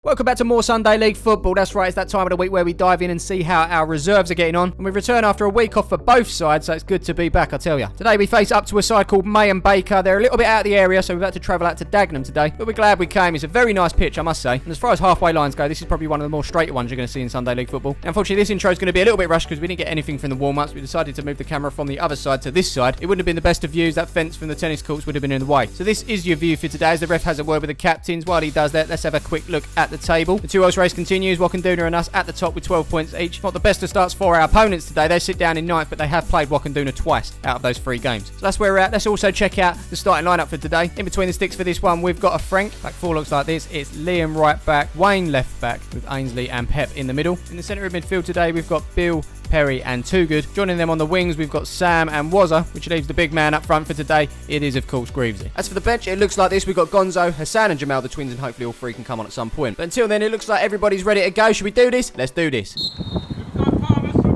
Welcome back to more Sunday League football. That's right, it's that time of the week where we dive in and see how our reserves are getting on. And we return after a week off for both sides, so it's good to be back, I tell you. Today we face up to a side called May and Baker. They're a little bit out of the area, so we've had to travel out to Dagenham today. But we're glad we came. It's a very nice pitch, I must say. And as far as halfway lines go, this is probably one of the more straighter ones you're going to see in Sunday League football. Unfortunately, this intro is going to be a little bit rushed because we didn't get anything from the warm-ups. We decided to move the camera from the other side to this side. It wouldn't have been the best of views. That fence from the tennis courts would have been in the way. So this is your view for today as the ref has a word with the captains. While he does that, let's have a quick look at the table. The 2 race continues. Wakanduna and us at the top with 12 points each. Not the best of starts for our opponents today. They sit down in 9th, but they have played Wakanduna twice out of those 3 games. So that's where we're at. Let's also check out the starting lineup for today. In between the sticks for this one, we've got a Frank. Back 4 looks like this. It's Liam right back, Wayne left back with Ainsley and Pep in the middle. In the centre of midfield today, we've got Bill, Perry and Too Good. Joining them on the wings, we've got Sam and Wazza, which leaves the big man up front for today. It is, of course, Greavesy. As for the bench, it looks like this. We've got Gonzo, Hassan and Jamal, the twins, and hopefully all 3 can come on at some point. But until then, it looks like everybody's ready to go. Should we do this? Let's do this.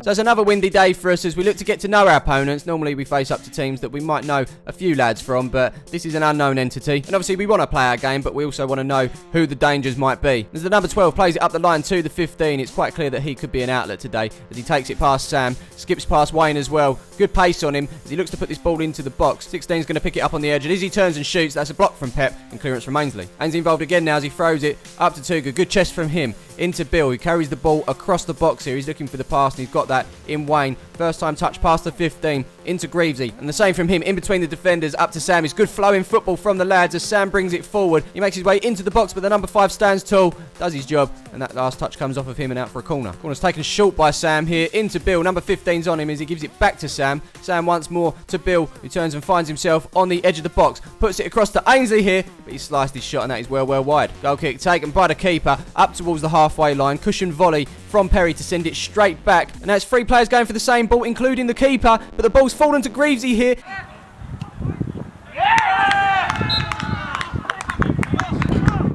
So it's another windy day for us as we look to get to know our opponents. Normally we face up to teams that we might know a few lads from, but this is an unknown entity. And obviously we want to play our game, but we also want to know who the dangers might be. As the number 12 plays it up the line to the 15, it's quite clear that he could be an outlet today as he takes it past Sam, skips past Wayne as well. Good pace on him as he looks to put this ball into the box. 16's going to pick it up on the edge, and as he turns and shoots, that's a block from Pep and clearance from Ainsley. Ainsley involved again now as he throws it up to Tuga. Good chest from him into Bill, who carries the ball across the box here. He's looking for the pass, and he's got that in Wayne. First time touch past the 15 into Greavesy, and the same from him in between the defenders up to Sam. It's good flowing football from the lads as Sam brings it forward. He makes his way into the box, but the number 5 stands tall, does his job, and that last touch comes off of him and out for a corner. Corner's taken short by Sam here into Bill. Number 15's on him as he gives it back to Sam. Sam once more to Bill, who turns and finds himself on the edge of the box. Puts it across to Ainsley here, but he sliced his shot and that is well wide. Goal kick taken by the keeper up towards the halfway line. Cushion volley from Perry to send it straight back. And that's 3 players going for the same ball, including the keeper. But the ball's fallen to Greavesy here.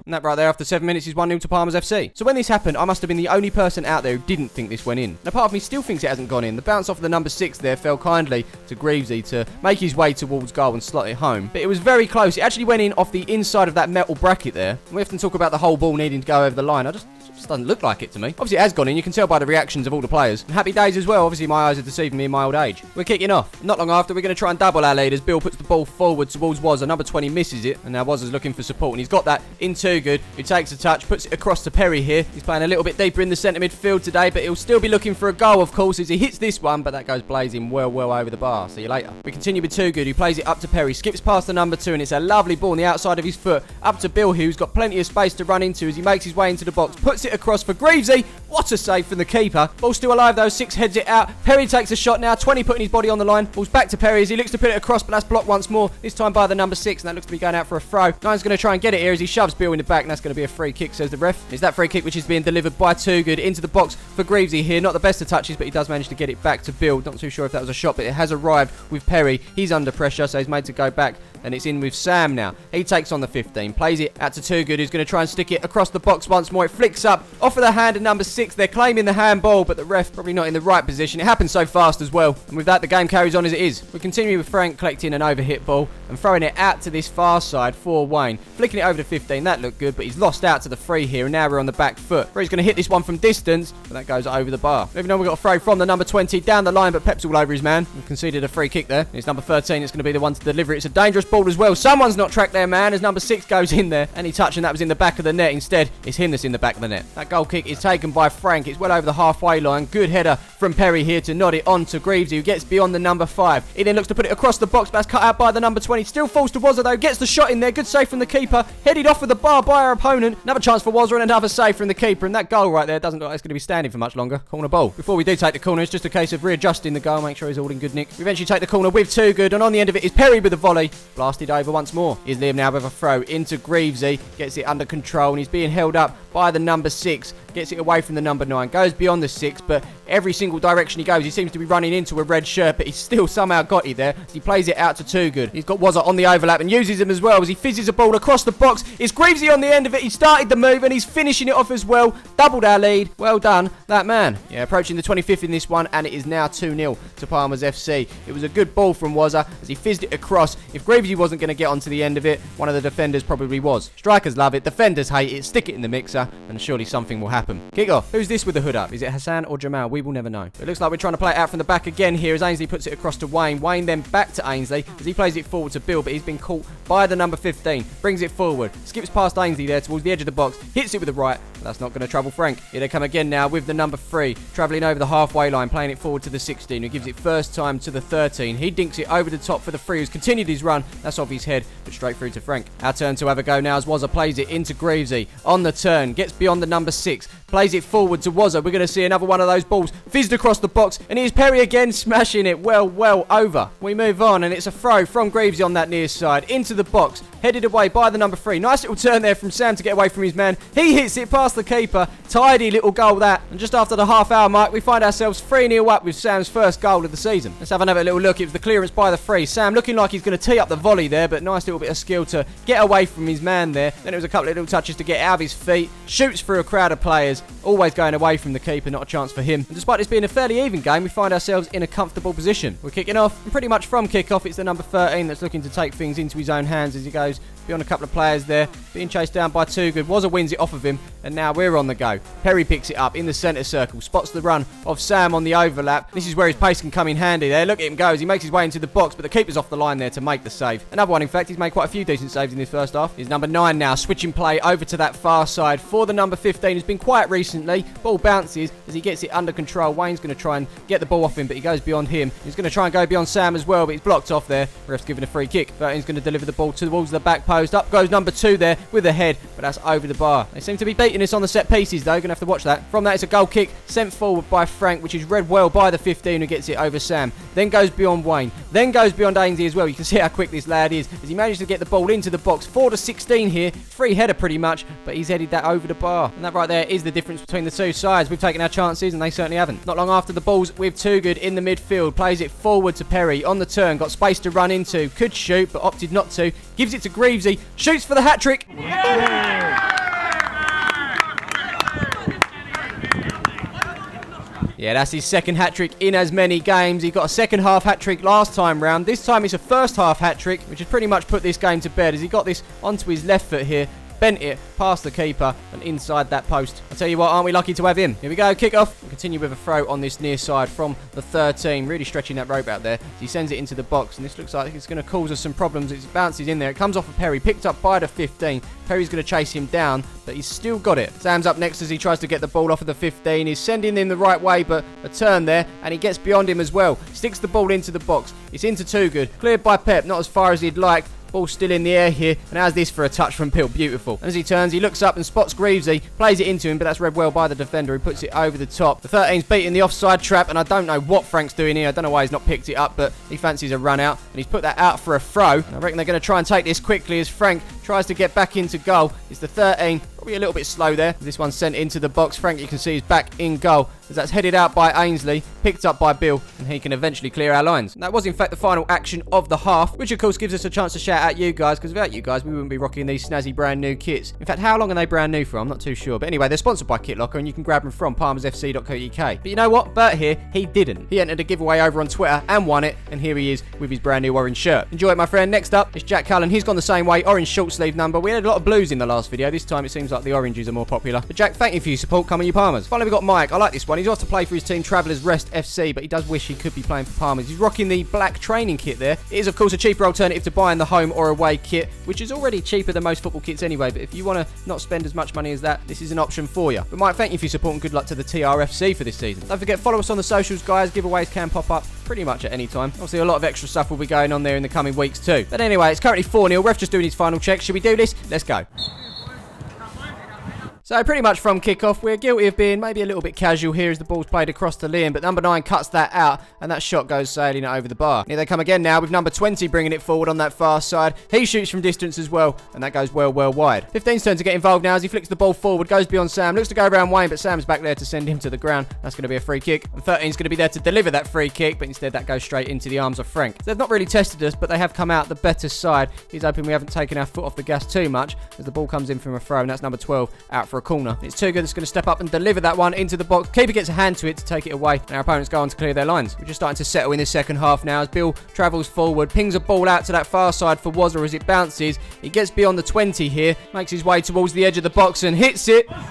And that right there after 7 minutes is 1-0 to Palmer's FC. So when this happened, I must have been the only person out there who didn't think this went in. And a part of me still thinks it hasn't gone in. The bounce off of the number 6 there fell kindly to Greavesy to make his way towards goal and slot it home. But it was very close. It actually went in off the inside of that metal bracket there. And we often talk about the whole ball needing to go over the line. It just doesn't look like it to me. Obviously it has gone in. You can tell by the reactions of all the players. And happy days as well. Obviously my eyes are deceiving me in my old age. We're kicking off. Not long after, we're going to try and double our lead as Bill puts the ball forward towards Wazza. Number 20 misses it. And now Wazza's looking for support. And he's got that in Too Good, who takes a touch, puts it across to Perry here. He's playing a little bit deeper in the centre midfield today, but he'll still be looking for a goal, of course, as he hits this one, but that goes blazing well over the bar. See you later. We continue with Too Good, who plays it up to Perry, skips past the number 2, and it's a lovely ball on the outside of his foot up to Bill, who's got plenty of space to run into as he makes his way into the box, puts it across for Greavesy. What a save from the keeper. Ball still alive though. 6 heads it out. Perry takes a shot now. 20 putting his body on the line. Ball's back to Perry as he looks to put it across, but that's blocked once more. This time by the number 6, and that looks to be going out for a throw. 9's going to try and get it here as he shoves Bill in the back, and that's going to be a free kick, says the ref. It's that free kick which is being delivered by Too Good into the box for Greavesy here. Not the best of touches, but he does manage to get it back to Bill. Not too sure if that was a shot, but it has arrived with Perry. He's under pressure, so he's made to go back, and it's in with Sam now. He takes on the 15, plays it out to Too Good, who's going to try and stick it across the box once more. It flicks up off of the hand of number 6. They're claiming the handball, but the ref probably not in the right position. It happens so fast as well, and with that the game carries on as it is. We continue with Frank collecting an overhit ball and throwing it out to this far side for Wayne, flicking it over to 15. That looked good, but he's lost out to the free here, and now we're on the back foot. He's going to hit this one from distance, but that goes over the bar. Moving on, we've got a throw from the number 20 down the line, but Pep's all over his man. We've conceded a free kick there. It's number 13 that's going to be the one to deliver it. It's a dangerous ball as well. Someone's not tracked their man as number 6 goes in there. Any touch, and that was in the back of the net. Instead, it's him that's in the back of the net. That goal kick is taken by Frank. It's well over the halfway line. Good header from Perry here to nod it on to Greavesy, who gets beyond the number 5. He then looks to put it across the box, but that's cut out by the number 20. Still falls to Wazza though. Gets the shot in there. Good save from the keeper. Headed off with the bar by our opponent. Another chance for Wazza and another save from the keeper. And that goal right there doesn't look like it's going to be standing for much longer. Corner ball. Before we do take the corner, it's just a case of readjusting the goal. Make sure he's all in good nick. We eventually take the corner with Too Good, and on the end of it is Perry with a volley. Blasted over once more. Here's Liam now with a throw into Greavesy. Gets it under control, and he's being held up by the number 6. gets it away from the number 9, goes beyond the 6, but every single direction he goes, he seems to be running into a red shirt, but he's still somehow got it there as he plays it out to Too Good. He's got Wazza on the overlap and uses him as well as he fizzes a ball across the box. It's Greavesy on the end of it. He started the move and he's finishing it off as well. Doubled our lead. Well done, that man. Yeah, approaching the 25th in this one, and it is now 2-0 to Palmer's FC. It was a good ball from Wazza as he fizzed it across. If Greavesy wasn't going to get onto the end of it, one of the defenders probably was. Strikers love it, defenders hate it. Stick it in the mixer and surely something will happen. Kick off. Who's this with the hood up? Is it Hassan or Jamal? We will never know. It looks like we're trying to play it out from the back again here as Ainsley puts it across to Wayne. Wayne then back to Ainsley as he plays it forward to Bill, but he's been caught by the number 15. Brings it forward. Skips past Ainsley there towards the edge of the box. Hits it with the right. That's not going to trouble Frank. Here they come again now with the number 3. Travelling over the halfway line, playing it forward to the 16, who gives it first time to the 13. He dinks it over the top for the 3, who's continued his run. That's off his head, but straight through to Frank. Our turn to have a go now as Wazza plays it into Greavesy. On the turn, gets beyond the number 6. Plays it forward to Wazza. We're going to see another one of those balls fizzed across the box. And here's Perry again, smashing it well over. We move on, and it's a throw from Greavesy on that near side into the box. Headed away by the number 3. Nice little turn there from Sam to get away from his man. He hits it past the keeper. Tidy little goal that. And just after the half-hour mark, we find ourselves 3-0 up with Sam's first goal of the season. Let's have another little look. It was the clearance by the 3. Sam looking like he's going to tee up the volley there, but nice little bit of skill to get away from his man there. Then it was a couple of little touches to get out of his feet. Shoots through a crowd of players. Always going away from the keeper, not a chance for him. And despite this being a fairly even game, we find ourselves in a comfortable position. We're kicking off, and pretty much from kick-off, it's the number 13 that's looking to take things into his own hands as he goes beyond a couple of players there. Being chased down by Too Good. Wazza wins it off of him, and now we're on the go. Perry picks it up in the centre circle, spots the run of Sam on the overlap. This is where his pace can come in handy there. Look at him go as he makes his way into the box, but the keeper's off the line there to make the save. Another one, in fact. He's made quite a few decent saves in this first half. He's number 9 now, switching play over to that far side for the number 15, who's been quiet recently. Ball bounces as he gets it under control. Wayne's going to try and get the ball off him, but he goes beyond him. He's going to try and go beyond Sam as well, but he's blocked off there. Ref's given a free kick. 13's going to deliver the ball towards the back post. Up goes number 2 there with a head, but that's over the bar. They seem to be beating us on the set pieces though. Going to have to watch that. From that, it's a goal kick sent forward by Frank, which is read well by the 15, who gets it over Sam. Then goes beyond Wayne. Then goes beyond Ainsley as well. You can see how quick this lad is as he managed to get the ball into the box. 4 to 16 here. Free header pretty much, but he's headed that over the bar. And that right there is the difference between the two sides. We've taken our chances and they certainly haven't. Not long after the ball's with Too Good in the midfield. Plays it forward to Perry on the turn. Got space to run into. Could shoot, but opted not to. Gives it to Greavesy. Shoots for the hat-trick. Yeah, that's his second hat-trick in as many games. He got a second half hat-trick last time round. This time it's a first half hat-trick, which has pretty much put this game to bed as he got this onto his left foot here. Bent it past the keeper and inside that post. I'll tell you what, aren't we lucky to have him? Here we go, kick off. We'll continue with a throw on this near side from the 13. Really stretching that rope out there. He sends it into the box, and this looks like it's going to cause us some problems. It bounces in there. It comes off of Perry, picked up by the 15. Perry's going to chase him down, but he's still got it. Sam's up next as he tries to get the ball off of the 15. He's sending him the right way, but a turn there, and he gets beyond him as well. Sticks the ball into the box. It's into Too Good. Cleared by Pep, not as far as he'd like. Ball still in the air here, and how's this for a touch from Pill? Beautiful. And as he turns, he looks up and spots Greavesy, plays it into him, but that's read well by the defender who puts it over the top. The 13's beating the offside trap, and I don't know what Frank's doing here. I don't know why he's not picked it up, but he fancies a run out, and he's put that out for a throw. And I reckon they're going to try and take this quickly as Frank tries to get back into goal. It's the 13. Probably a little bit slow there. This one's sent into the box. Frank, you can see, is back in goal as that's headed out by Ainsley, picked up by Bill, and he can eventually clear our lines. And that was, in fact, the final action of the half, which, of course, gives us a chance to shout out you guys, because without you guys, we wouldn't be rocking these snazzy brand new kits. In fact, how long are they brand new for? I'm not too sure. But anyway, they're sponsored by Kit Locker, and you can grab them from palmersfc.co.uk. But you know what? Bert here, he didn't. He entered a giveaway over on Twitter and won it, and here he is with his brand new orange shirt. Enjoy it, my friend. Next up, it's Jack Cullen. He's gone the same way. Orange short sleeve number. We had a lot of blues in the last video. This time, it seems like the oranges are more popular. But Jack, thank you for your support. Come on, you Palmers. Finally, we've got Mike. I like this one. He's off to play for his team, Travellers Rest FC, but he does wish he could be playing for Palmers. He's rocking the black training kit there. It is, of course, a cheaper alternative to buying the home or away kit, which is already cheaper than most football kits anyway. But if you want to not spend as much money as that, this is an option for you. But Mike, thank you for your support and good luck to the TRFC for this season. Don't forget, follow us on the socials, guys. Giveaways can pop up pretty much at any time. Obviously, a lot of extra stuff will be going on there in the coming weeks too. But anyway, it's currently 4-0. Ref just doing his final check. Should we do this? Let's go. So pretty much from kickoff, we're guilty of being maybe a little bit casual here as the ball's played across to Liam, but number 9 cuts that out, and that shot goes sailing over the bar. Here they come again now with number 20 bringing it forward on that far side. He shoots from distance as well, and that goes well wide. 15's turn to get involved now as he flicks the ball forward, goes beyond Sam, looks to go around Wayne, but Sam's back there to send him to the ground. That's going to be a free kick. And 13's going to be there to deliver that free kick, but instead that goes straight into the arms of Frank. So they've not really tested us, but they have come out the better side. He's hoping we haven't taken our foot off the gas too much as the ball comes in from a throw, and that's number 12 out for a corner. It's too good. That's going to step up and deliver that one into the box. Keeper gets a hand to it to take it away, and our opponents go on to clear their lines. We're just starting to settle in this second half now as Bill travels forward, pings a ball out to that far side for Wazza as it bounces. He gets beyond the 20 here, makes his way towards the edge of the box and hits it. That's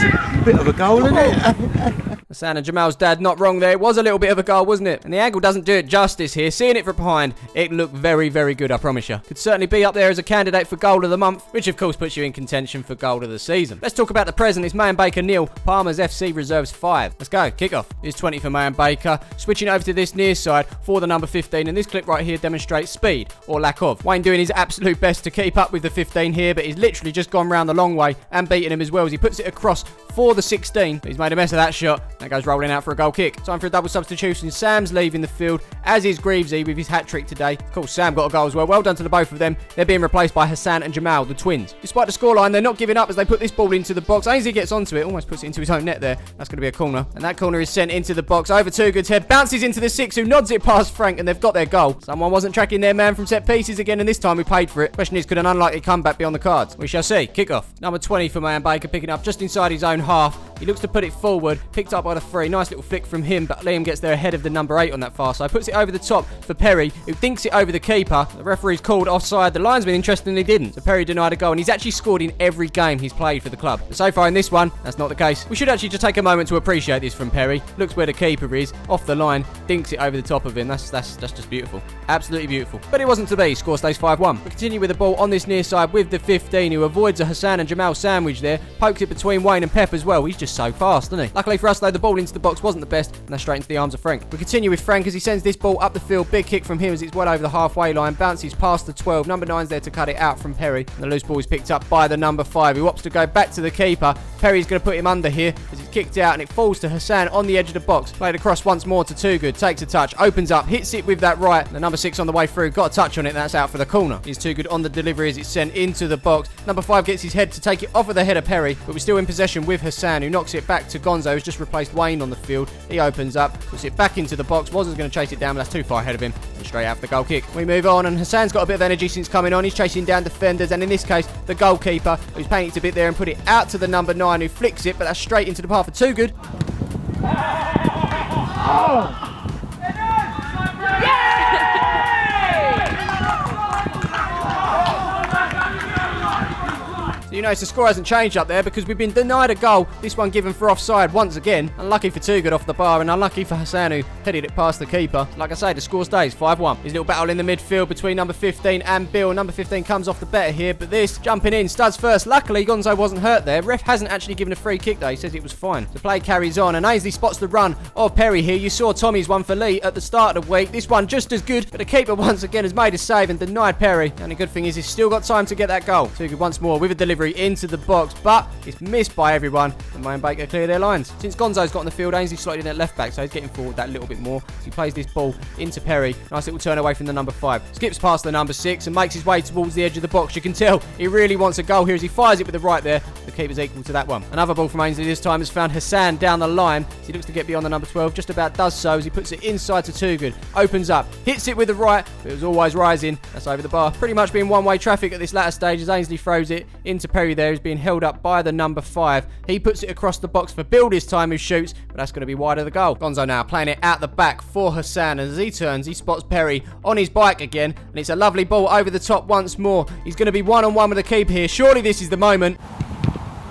a bit of a goal, isn't it? Hassan and Jamal's dad not wrong there. It was a little bit of a goal, wasn't it? And the angle doesn't do it justice here. Seeing it from behind, it looked very good, I promise you. Could certainly be up there as a candidate for goal of the month, which of course puts you in contention for goal of the season. Let's talk about the present. It's Mayan Baker nil, Palmer's FC reserves 5. Let's go. Kickoff. It's 20 for Mayan Baker. Switching over to this near side for the number 15, and this clip right here demonstrates speed, or lack of. Wayne doing his absolute best to keep up with the 15 here, but he's literally just gone round the long way and beaten him as well as he puts it across for the 16. He's made a mess of that shot. That goes rolling out for a goal kick. Time for a double substitution. Sam's leaving the field, as is Greavesy with his hat-trick today. Of course, Sam got a goal as well. Well done to the both of them. They're being replaced by Hassan and Jamal, the twins. Despite the scoreline, they're not giving up as they put this ball into the box. Ainsley gets onto it, almost puts it into his own net there. That's going to be a corner. And that corner is sent into the box. Over Too Good's head. Bounces into the 6, who nods it past Frank, and they've got their goal. Someone wasn't tracking their man from set pieces again, and this time we paid for it. Question is, could an unlikely comeback be on the cards? We shall see. Kickoff. Number 20 for Mayan Baker, picking up just inside his own half. He looks to put it forward. Picked up by the 3. Nice little flick from him, but Liam gets there ahead of the number 8 on that far side. Puts it over the top for Perry, who thinks it over the keeper. The referee's called offside. The linesman, interestingly, didn't. So Perry denied a goal, and he's actually scored in every game he's played for the club. But so far in this one, that's not the case. We should actually just take a moment to appreciate this from Perry. Looks where the keeper is, off the line, dinks it over the top of him. That's just beautiful. Absolutely beautiful. But it wasn't to be. Score stays 5-1. We continue with the ball on this near side with the 15, who avoids a Hassan and Jamal sandwich there. Pokes it between Wayne and Pep as well. He's just so fast, isn't he? Luckily for us, though, the ball into the box wasn't the best, and that's straight into the arms of Frank. We continue with Frank as he sends this ball up the field. Big kick from him as it's well over the halfway line. Bounces past the 12. Number 9's there to cut it out from Perry. And the loose ball is picked up by the number 5, who opts to go back to the keeper. Perry's going to put him under here as it's kicked out, and it falls to Hassan on the edge of the box. Played across once more to Too Good. Takes a touch, opens up, hits it with that right. The number 6 on the way through. Got a touch on it, and that's out for the corner. He's Too Good on the delivery as it's sent into the box. Number 5 gets his head to take it off of the head of Perry, but we're still in possession with Hassan, who knocks it back to Gonzo, who's just replaced Wayne on the field. He opens up, puts it back into the box. Wazza's going to chase it down, but that's too far ahead of him. And straight out for the goal kick. We move on, and Hassan's got a bit of energy since coming on. He's chasing down defenders, and in this case, the goalkeeper, who's paying it to bit there and put it out to the number 9, who flicks it, but that's straight into the path of Too Good. Oh! You notice the score hasn't changed up there because we've been denied a goal. This one given for offside once again. Unlucky for Too Good off the bar, and unlucky for Hassan, who headed it past the keeper. Like I say, the score stays 5-1. His little battle in the midfield between number 15 and Bill. Number 15 comes off the better here, but this jumping in, studs first. Luckily, Gonzo wasn't hurt there. Ref hasn't actually given a free kick though. He says it was fine. The play carries on, and Ainsley spots the run of Perry here. You saw Tommy's one for Lee at the start of the week. This one just as good, but the keeper once again has made a save and denied Perry. And the good thing is he's still got time to get that goal. Too Good once more with a delivery into the box, but it's missed by everyone, and Mayan Baker clear their lines. Since Gonzo's got on the field, Ainsley slotted in at left back, so he's getting forward that little bit more. So he plays this ball into Perry. Nice little turn away from the number 5. Skips past the number 6 and makes his way towards the edge of the box. You can tell he really wants a goal here as he fires it with the right there. The keeper's equal to that one. Another ball from Ainsley this time has found Hassan down the line. As he looks to get beyond the number 12, just about does so as he puts it inside to Too Good. Opens up, hits it with the right, but it was always rising. That's over the bar. Pretty much being one-way traffic at this latter stage as Ainsley throws it into Perry there, who's being held up by the number 5. He puts it across the box for Bill this time, who shoots, but that's going to be wide of the goal. Gonzo now playing it out the back for Hassan, and as he turns, he spots Perry on his bike again, and it's a lovely ball over the top once more. He's going to be one-on-one with the keeper here. Surely this is the moment.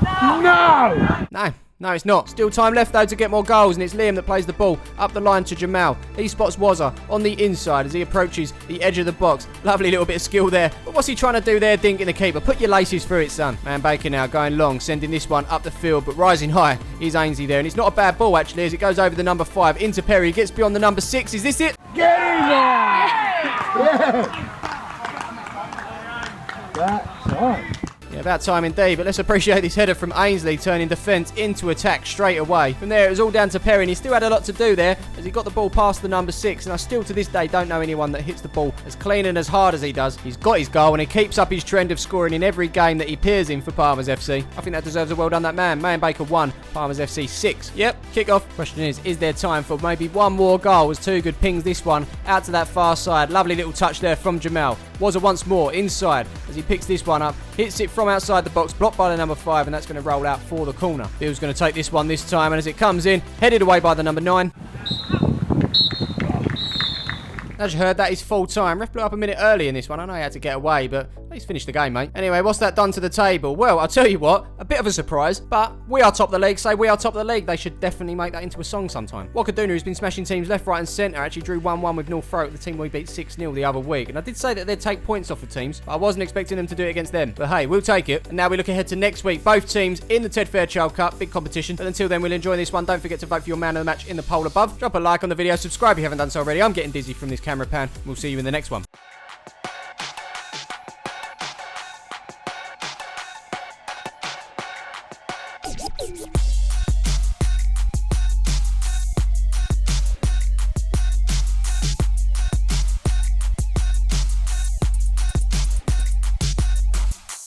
No! No, it's not. Still time left, though, to get more goals, and it's Liam that plays the ball up the line to Jamal. He spots Wazza on the inside as he approaches the edge of the box. Lovely little bit of skill there. But what's he trying to do there, dinking the keeper? Put your laces through it, son. Mayan Baker now going long, sending this one up the field, but rising high is Ainsley there. And it's not a bad ball, actually, as it goes over the number 5 into Perry. He gets beyond the number 6. Is this it? Get in there! Yeah! About time. Yeah, about time indeed, but let's appreciate this header from Ainsley turning defence into attack straight away. From there, it was all down to Perry, and he still had a lot to do there as he got the ball past the number 6, and I still to this day don't know anyone that hits the ball as clean and as hard as he does. He's got his goal, and he keeps up his trend of scoring in every game that he appears in for Palmer's FC. I think that deserves a well done, that man. Mayan Baker 1, Palmer's FC 6. Yep, kick-off. Question is there time for maybe one more goal? As Too Good pings this one out to that far side. Lovely little touch there from Jamal. Wazza once more inside as he picks this one up, hits it from outside the box, blocked by the number 5, and that's going to roll out for the corner. Bill's going to take this one this time, and as it comes in, headed away by the number 9. As you heard, that is full time. Ref blew up a minute early in this one. I know he had to get away, but he's finished the game, mate. Anyway, what's that done to the table? Well, I'll tell you what, a bit of a surprise, but we are top of the league. Say we are top of the league. They should definitely make that into a song sometime. Wakaduna, who's been smashing teams left, right and centre, actually drew 1-1 with North Throat, the team we beat 6-0 the other week. And I did say that they'd take points off of teams, but I wasn't expecting them to do it against them. But hey, we'll take it. And now we look ahead to next week. Both teams in the Ted Fairchild Cup. Big competition. But until then, we'll enjoy this one. Don't forget to vote for your man of the match in the poll above. Drop a like on the video. Subscribe if you haven't done so already. I'm getting dizzy from this camera pan. We'll see you in the next one.